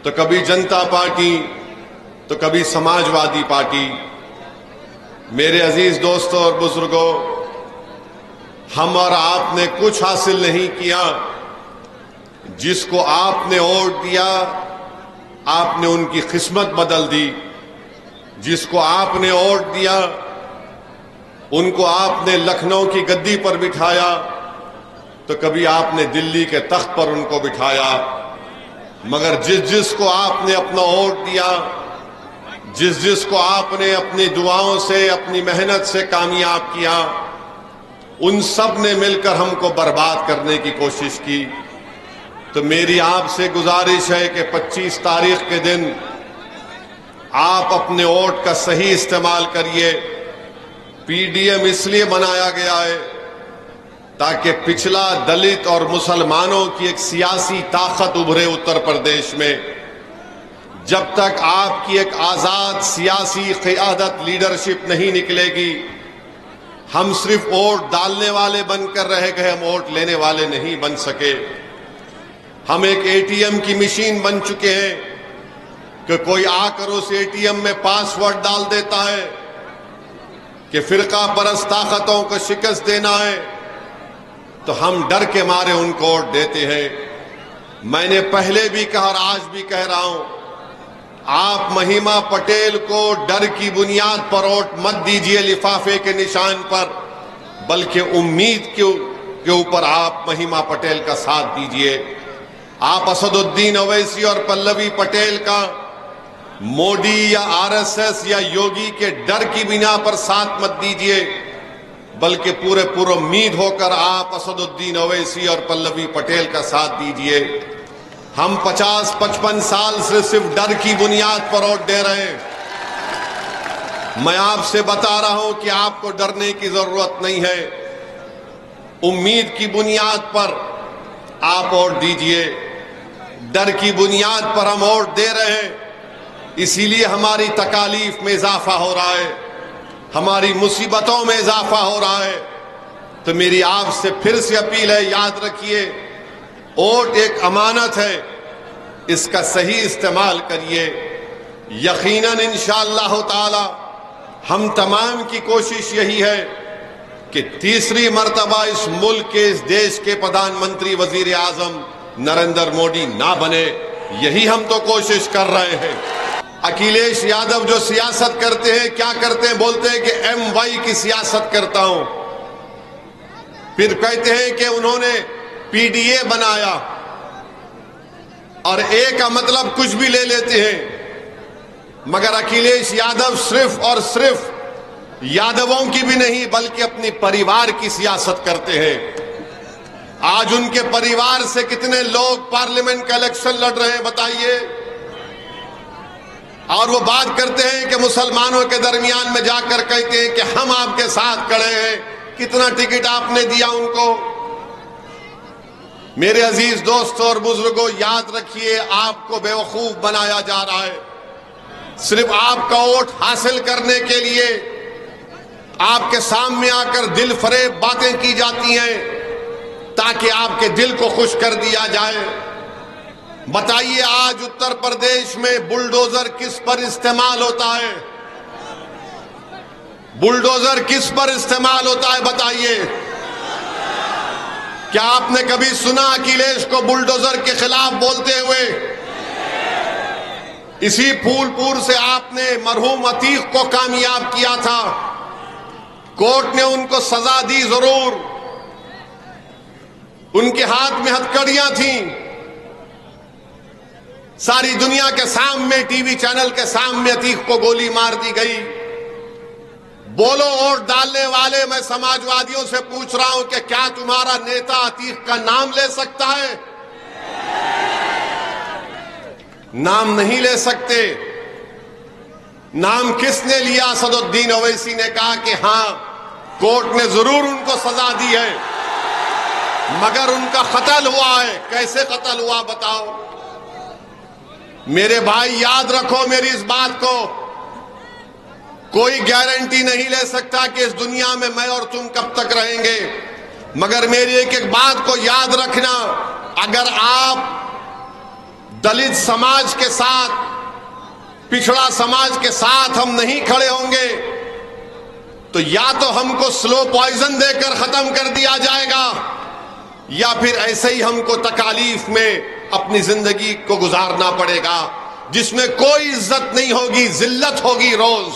तो कभी जनता पार्टी, तो कभी समाजवादी पार्टी। मेरे अजीज दोस्तों और बुजुर्गों, हम और आपने कुछ हासिल नहीं किया। जिसको आपने वोट दिया, आपने उनकी किस्मत बदल दी। जिसको आपने वोट दिया, उनको आपने लखनऊ की गद्दी पर बिठाया, तो कभी आपने दिल्ली के तख्त पर उनको बिठाया। मगर जिसको आपने अपना वोट दिया, जिसको आपने अपनी दुआओं से, अपनी मेहनत से कामयाब किया, उन सब ने मिलकर हमको बर्बाद करने की कोशिश की। तो मेरी आपसे गुजारिश है कि 25 तारीख के दिन आप अपने वोट का सही इस्तेमाल करिए। पीडीएम इसलिए बनाया गया है ताकि पिछला दलित और मुसलमानों की एक सियासी ताकत उभरे उत्तर प्रदेश में। जब तक आपकी एक आजाद सियासी क़ियादत, लीडरशिप नहीं निकलेगी, हम सिर्फ वोट डालने वाले बनकर रह गए, हम वोट लेने वाले नहीं बन सके। हम एक एटीएम की मशीन बन चुके हैं कि कोई आकर उस एटीएम में पासवर्ड डाल देता है कि फिरका परस्त ताकतों को शिकस्त देना है, तो हम डर के मारे उनको वोट देते हैं। मैंने पहले भी कहा और आज भी कह रहा हूं, आप महिमा पटेल को डर की बुनियाद पर वोट मत दीजिए लिफाफे के निशान पर, बल्कि उम्मीद के ऊपर आप महिमा पटेल का साथ दीजिए। आप असदुद्दीन ओवैसी और पल्लवी पटेल का मोदी या आरएसएस या योगी के डर की बिना पर साथ मत दीजिए, बल्कि पूरे उम्मीद होकर आप असदुद्दीन ओवैसी और पल्लवी पटेल का साथ दीजिए। हम 50-55 साल से सिर्फ डर की बुनियाद पर वोट दे रहे हैं। मैं आपसे बता रहा हूं कि आपको डरने की जरूरत नहीं है। उम्मीद की बुनियाद पर आप वोट दीजिए। डर की बुनियाद पर हम वोट दे रहे हैं, इसीलिए हमारी तकालीफ में इजाफा हो रहा है, हमारी मुसीबतों में इजाफा हो रहा है। तो मेरी आपसे फिर से अपील है, याद रखिए, वोट एक अमानत है, इसका सही इस्तेमाल करिए। यकीनन इंशाअल्लाह ताला हम तमाम की कोशिश यही है कि तीसरी मर्तबा इस मुल्क के, इस देश के प्रधानमंत्री वजीर आजम नरेंद्र मोदी ना बने। यही हम तो कोशिश कर रहे हैं। अखिलेश यादव जो सियासत करते हैं, क्या करते हैं? बोलते हैं कि MY की सियासत करता हूं, फिर कहते हैं कि उन्होंने PDA बनाया, और A का मतलब कुछ भी ले लेते हैं। मगर अखिलेश यादव सिर्फ और सिर्फ यादवों की भी नहीं, बल्कि अपनी परिवार की सियासत करते हैं। आज उनके परिवार से कितने लोग पार्लियामेंट का इलेक्शन लड़ रहे हैं, बताइए। और वो बात करते हैं कि मुसलमानों के दरमियान में जाकर कहते हैं कि हम आपके साथ खड़े हैं। कितना टिकट आपने दिया उनको? मेरे अजीज दोस्तों और बुजुर्गों, याद रखिए, आपको बेवकूफ बनाया जा रहा है। सिर्फ आपका वोट हासिल करने के लिए आपके सामने आकर दिल फरेब बातें की जाती हैं ताकि आपके दिल को खुश कर दिया जाए। बताइए, आज उत्तर प्रदेश में बुलडोजर किस पर इस्तेमाल होता है? बुलडोजर किस पर इस्तेमाल होता है, बताइए। क्या आपने कभी सुना अखिलेश को बुलडोजर के खिलाफ बोलते हुए? इसी फूलपुर से आपने मरहूम अतीक को कामयाब किया था। कोर्ट ने उनको सजा दी जरूर, उनके हाथ में हथकड़ियां थीं। सारी दुनिया के सामने, टीवी चैनल के सामने अतीक को गोली मार दी गई। बोलो वोट डालने वाले, मैं समाजवादियों से पूछ रहा हूं कि क्या तुम्हारा नेता अतीक का नाम ले सकता है? नाम नहीं ले सकते। नाम किसने लिया? असदुद्दीन ओवैसी ने कहा कि हां, कोर्ट ने जरूर उनको सजा दी है, मगर उनका कत्ल हुआ है। कैसे कत्ल हुआ बताओ? मेरे भाई याद रखो मेरी इस बात को, कोई गारंटी नहीं ले सकता कि इस दुनिया में मैं और तुम कब तक रहेंगे, मगर मेरी एक एक बात को याद रखना, अगर आप दलित समाज के साथ, पिछड़ा समाज के साथ हम नहीं खड़े होंगे तो या तो हमको स्लो पॉइजन देकर खत्म कर दिया जाएगा या फिर ऐसे ही हमको तकालीफ में अपनी जिंदगी को गुजारना पड़ेगा, जिसमें कोई इज्जत नहीं होगी, जिल्लत होगी रोज।